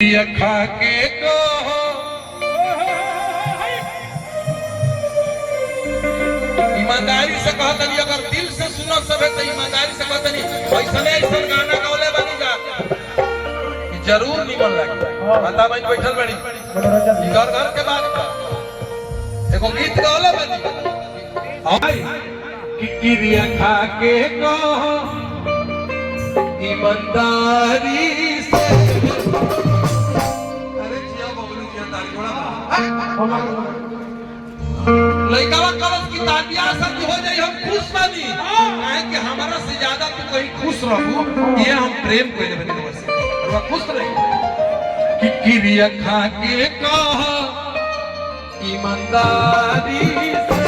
खा के कहो ईमानदारी से कहता नहीं, अगर दिल से सुनो सब है तो ईमानदारी से कहता नहीं। ऐसा गाना गौले बनी जा जरूर निकल लगे। माता बहन बैठल बड़ी घर घर के बात एगो गीत गौले बनी कि क्रिया खा के कहो ईमानदारी से। लड़का कलश की ताबिया सब हो जाए हम खुश बानी काहे कि हमारा से ज्यादा तू कहीं खुश रहू ये हम प्रेम कोई नहीं बने बस और खुश रही कि क्रिया खा के कहा ईमानदारी से।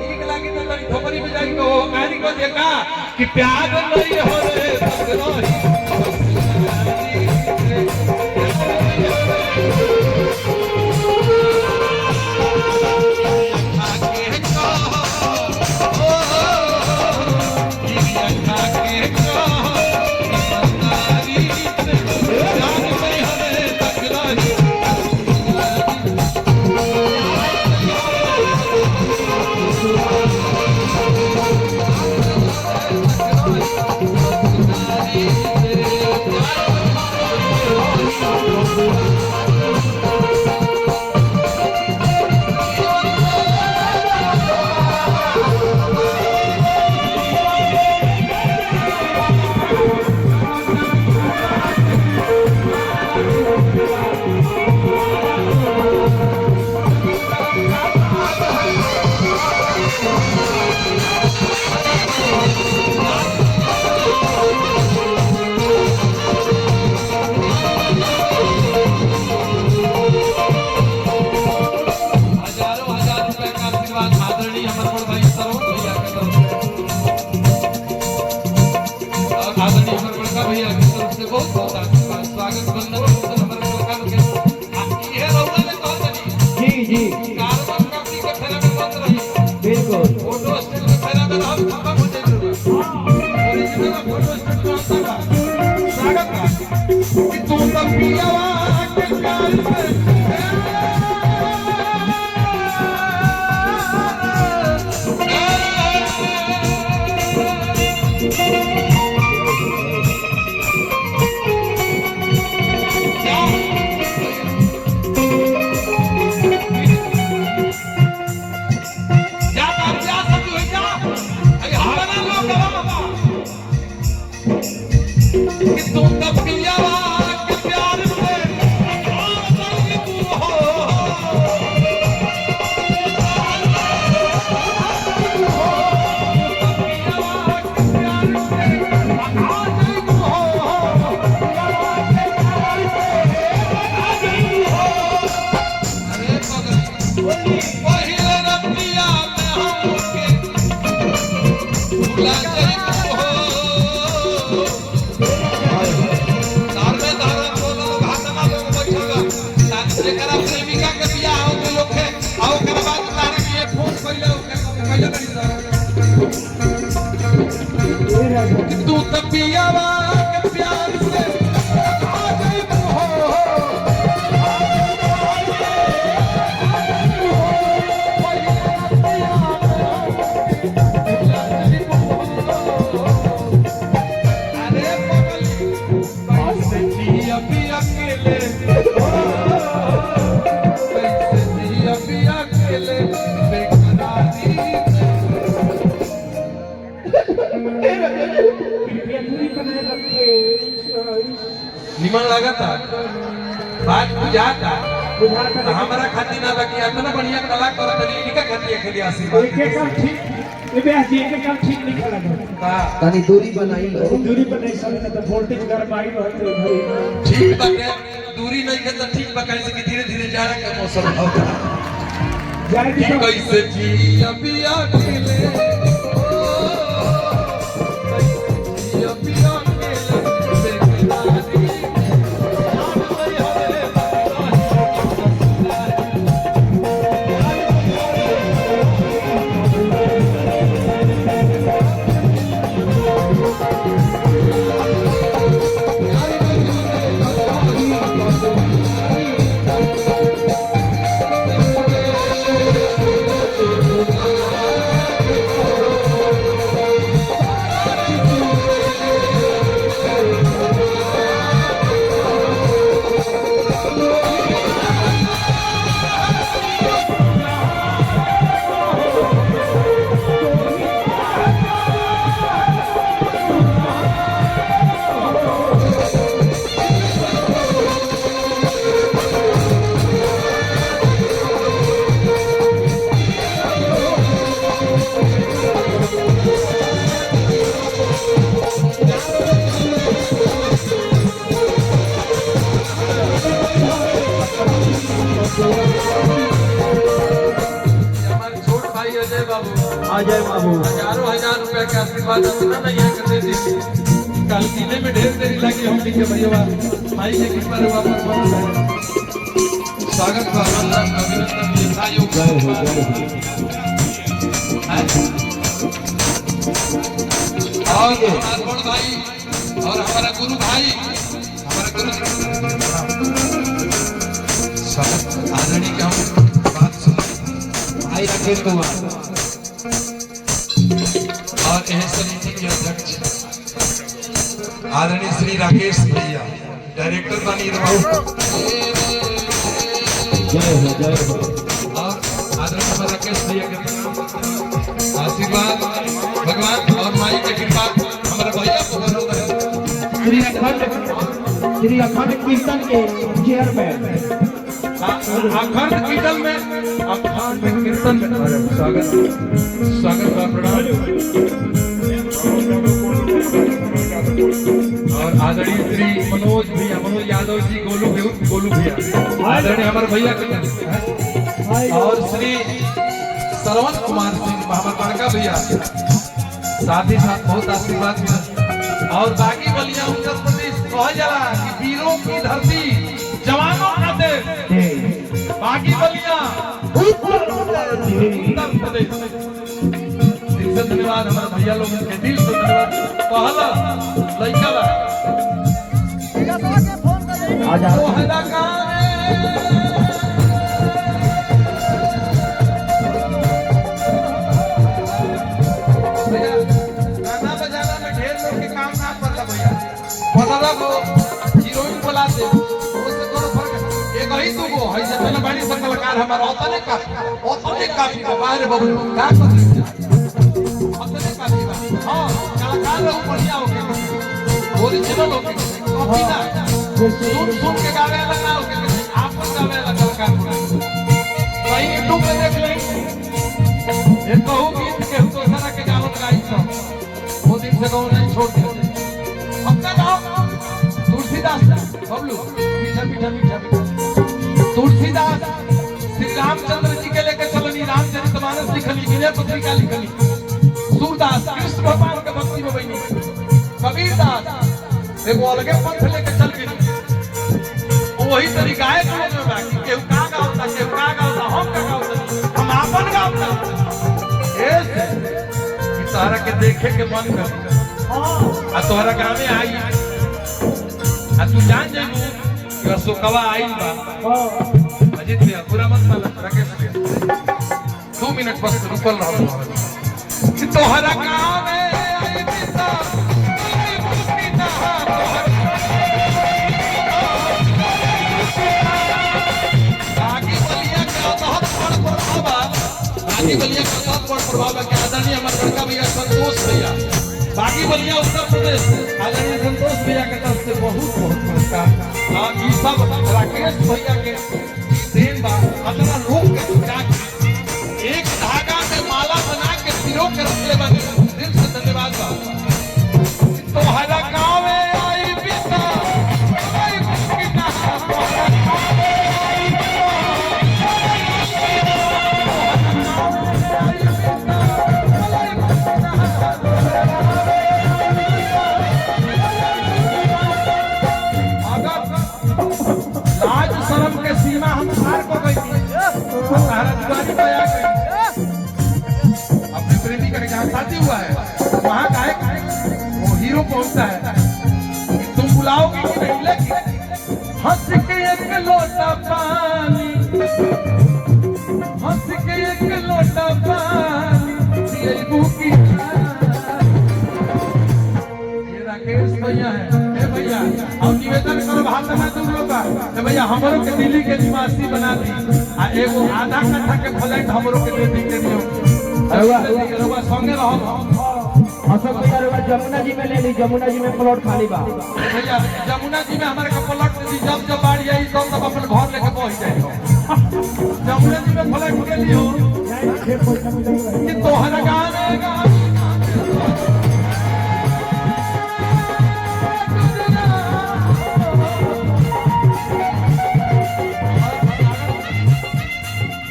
ठीक लगी तो लड़ी ठोकरी में जाई को गाड़ी को देखा कि प्यार नहीं हो रे बदलोही तू तपियावा के प्यार से आ गई हो अरे पगली कैसे जी अभी अकेले कैसे जी अभी अकेले बेकरारी निमन लगा था बात बुझाता हमारा खातिर ना बाकी इतना बढ़िया कला करत नहीं इनका खातिर खेली आशीर्वाद एक काम ठीक ए ब्याह जी एक काम ठीक नहीं लगा का तनी दूरी बनाई लो दूरी पर नहीं समय तो वोल्टेज गर्म आई रहते घरी ठीक बाटे दूरी नहीं के तो ठीक बा कैसे कि धीरे-धीरे जाने का मौसम होता जाए कि कैसे जी अभी अकेले आ जाए बाबू। हजारों हजार रुपया के आशीर्वाद अपना नहीं है कर दे। कल किले में ढेर देरी लगी हम के भैया माई के कृपा रे वापस बन जाए। स्वागत बा अभिनंदन दिखायो। जय हो जय हो। और हमारा बड़ भाई और हमारा गुरु भाई हमारा गुरु स्वागत आदरणीय का बात सुन भाई राकेश कुमार और यह समिति के अध्यक्ष आदरणीय श्री राकेश भैया डायरेक्टर बनी रहो। जय हो जय हो। और आदरणीय राकेश भैया के आशीर्वाद भगवान और माई की कृपा हमारे भैया को बनो रहे। श्री अखंड कीर्तन के चेयरमैन अखंड कीर्तन में स्वागत स्वागत बा प्रणाम। और आदरणीय श्री मनोज भैया मनोज यादव जी गोलू भैया आदरणीय हमारे भैया के और श्री श्रवण कुमार सिंह हमारे बड़का भैया साथ ही साथ बहुत आशीर्वाद मिला। और बाकी बलिया उत्तर प्रदेश कहा जाला कि वीरों की धरती जवानों का देश। बाकी बलिया उत्तर प्रदेश। दिल से धन्यवाद हमारे भैया लोगों के दिल से धन्यवाद। पहला लड़का बा आजा वो हदा गाना बजाना में ढेर लोग के काम ना पड़ता भैया। पता को हीरोइन बोला दे उससे कोनो फर्क है। एक ही तू वो है जे पहले बड़ी सा कलाकार हमारा ओतने काफी बाहर बबलू का कर ओतने काफी बा। हां कलाकार लोग बढ़िया हो गए ओरिजिनल हो गए कॉपी ना सुन के गावे लगा हो के आप पर गावे लगा कलाकार भाई यूट्यूब पे देख ले ये कहू गीत के तो सारा के गावत गाई तो वो दिन से गाँव नहीं छोड़ दिया। अपना गाँव तुलसीदास बबलू मीठा मीठा मीठा तुलसीदास श्री रामचंद्र जी के लेके चलनी रामचरितमानस लिखली विनय पत्रिका लिखली सूरदास कृष्ण भगवान के भक्ति में बनी कबीरदास एगो अलगे पंथ लेके चल गई। वही तरीका है में बाकी केहू का गावता हम का गावता हम आपन गावता तोहरा के देखे के मन कर आ तोहरा गाँव में आई आ तू जान जाबू कि अशोकवा आई बा अजीत भैया पूरा मत माला राकेश भैया 2 मिनट बस रुकल रहो कि तोहरा गाँव में आई पिता आगे बलिया का बहुत बड़ प्रभाव आगे बलिया का बहुत बड़ प्रभाव है कि आदरणीय हमारे बड़का भैया संतोष भैया बागी बलिया उत्तर प्रदेश आदरणीय संतोष भैया के तरफ से बहुत बहुत पुरस्कार और ये सब राकेश भैया के देन बा। अतना लोग के जुटा एक धागा में माला बना के सिरों के रखले बने दिल से धन्यवाद बा। तोहरा गाँव में आई पिता आई पिता शर्म के सीमा हम पार को गई सारा दिवाली में आ गई। अपने प्रेमी का जहाँ शादी हुआ है वहाँ गायक वो हीरो पहुंचता है तुम बुलाओगे कि नहीं लेकिन हंस के एक लोटा पानी हंस के एक लोटा पानी ये भूखी ये राकेश भैया है भैया और निवेदन करो हाथ में तुम लोग का भैया हमरो के दिल्ली के निवासी बना दी आ एगो आधा कट्ठा के फ्लैट हमरो के दे दी के दियो रउआ संगे रहो अशोक भैया रउआ जमुना जी में ले ली जमुना जी में प्लॉट खाली बा भैया जमुना जी में हमारे का प्लॉट दी जब बाढ़ आई तब अपन घर लेके पहुंच जाए जमुना जी में फ्लैट के लिए हो कि तोहरा गाँव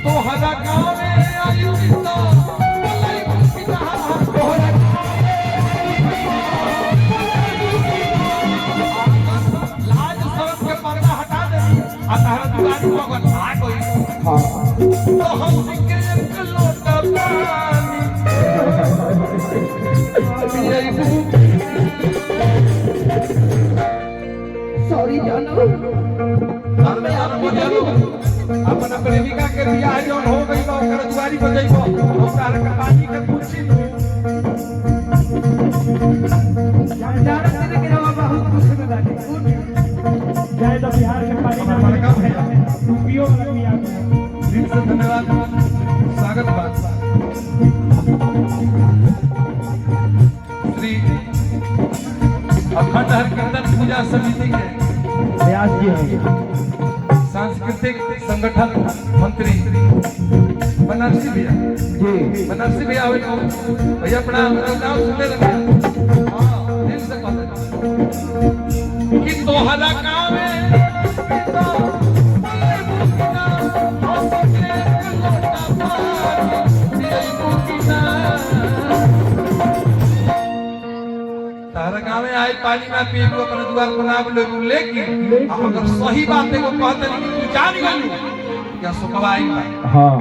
तोहरा गाँव में आई पिता ई जानो घर में जानो बोलिया लो अपना प्रेमिका के बियाह जौन हो गई बा ओकर दुआरी पर जइबो ओकर के पानी के पूछी जाना तेरे के रवा बहुत खुश में बाटे जाए तो बिहार के पानी में बड़का भैया डूबियो वाला बियाह दिल से धन्यवाद स्वागत बा श्री अखंड हर कीर्तन पूजा समिति के व्यास जी हैं सांस्कृतिक संगठन मंत्री बनारसी भैया जी बनारसी भैया हो भैया प्रणाम नाम सुनने लगे हाँ दिल से कहते कि तोहरा गावे तारा गाँव में आई पानी ना पिए अपने दुआर पर नाम लोग लेकिन अगर सही बात है वो कहते नहीं कि तू जान गलू क्या सुखवा आई बा हां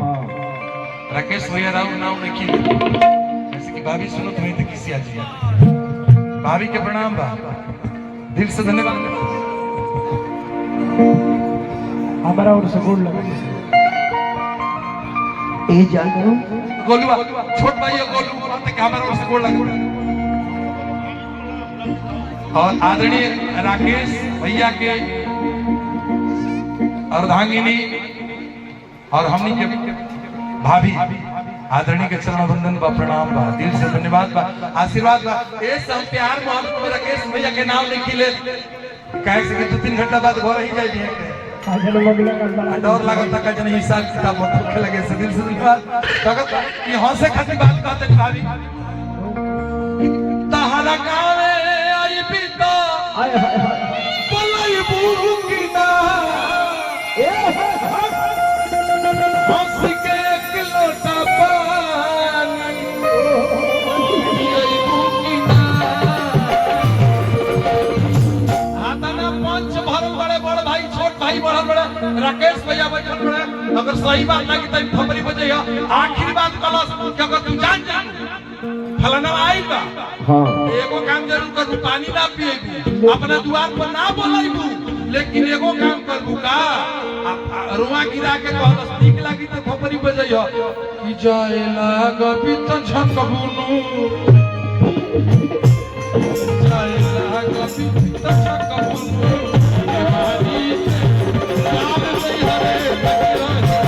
राकेश भैया राव नाम लिखी जैसे कि भाभी सुनो तुम्हें तो किसी आज भाभी के प्रणाम बा दिल से धन्यवाद हमारा और सगुण लगा ई जानो गोलू छोट भाई गोलू कहते कि हमारा और से गोल लगा और आदरणीय राकेश भैया के अर्धांगिनी और हमनी के भाभी आदरणीय के चरण वंदन बा प्रणाम बा दिल से धन्यवाद बा आशीर्वाद बा ए सब प्यार मोहब्बत में राकेश भैया के नाम लिखी ले काहे से कि 2-3 घंटा बाद घर ही जाई दिए आजल लगला कर डर लागत का जन हिसाब किताब बहुत दुख लगे से दिल से धन्यवाद स्वागत कि हंसे खातिर बात कहते भाभी तहरा गावे आई पिता हाय हाय हाय बोलाई बुकिना ए हंस के एक लोटा पानी आई बुकिना आतना पंच भरल बड़े बड़े भाई छोट भाई बढ़ल बड़े राकेश भैया बैठल बड़े अगर सही बात ना की तई फबरी बजैया आखिरी बात कलस कि अगर तू जान फलाना आई बा हां एगो काम जरूर कर पानी ना पिएबू अपना द्वार पर ना बोलाइबू लेकिन एगो काम करबू का रुआ गिरा के कहलस ठीक लागी त खपरी बजैया कि जाए लागबी त झकबुनु जाए लागबी त झकबुनु मारी राम नहीं हरे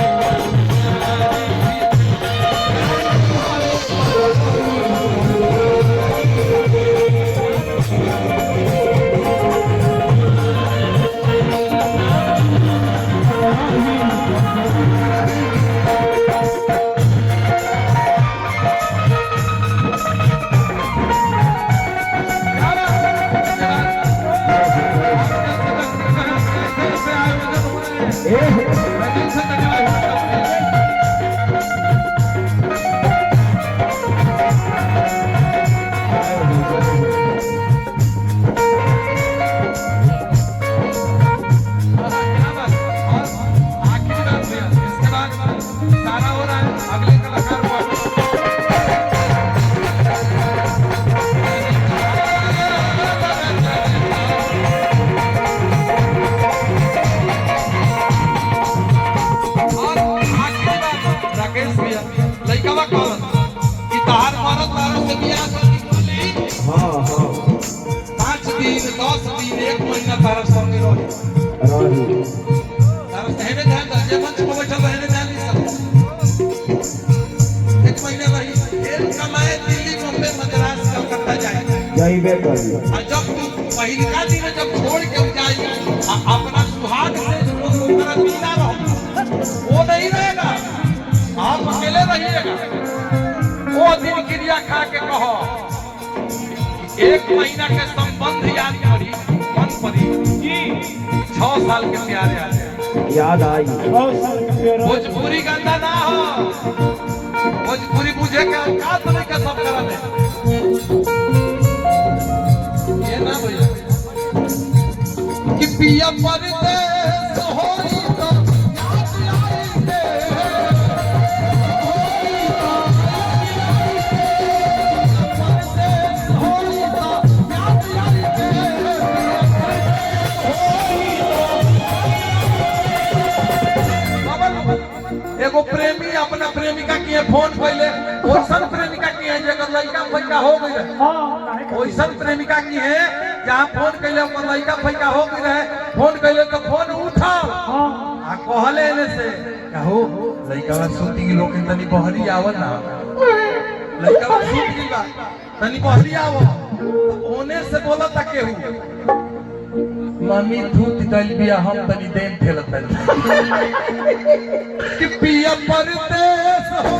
जाइबे कर जब पहिलका दिन जब छोड़ के जाई अपना सुहाग से ओकरा बिना रहो वो नहीं रहेगा आप अकेले रहिएगा वो दिन क्रिया खा के कहो 1 महीना के संबंध याद करी मन पड़ी 6 साल के प्यार याद आई भोजपुरी गंदा ना हो भोजपुरी बुझे के का समय का सब करा दे ये ना भैया कि पिया परदेस होई तो याद आई दे परदेस होई तो याद आई दे एगो प्रेमी अपना प्रेमिका के फोन कैले ओइसन प्रेमिका की है जेकर लड़का फैका हो गई रहे ओइसन प्रेमिका की है जहाँ फोन कैले ओकर लड़का फैका हो गई रहे फोन कैले तो फोन उठा आ कहले ने से कहो लड़का सुती के लोग तनी बहरी आवत ना लड़का सुत गई बा तनी बहरी आवो ओने से बोला था केहू मम्मी धूत गल बिया हम तनी देन ठेलत कि पिया परदेस हो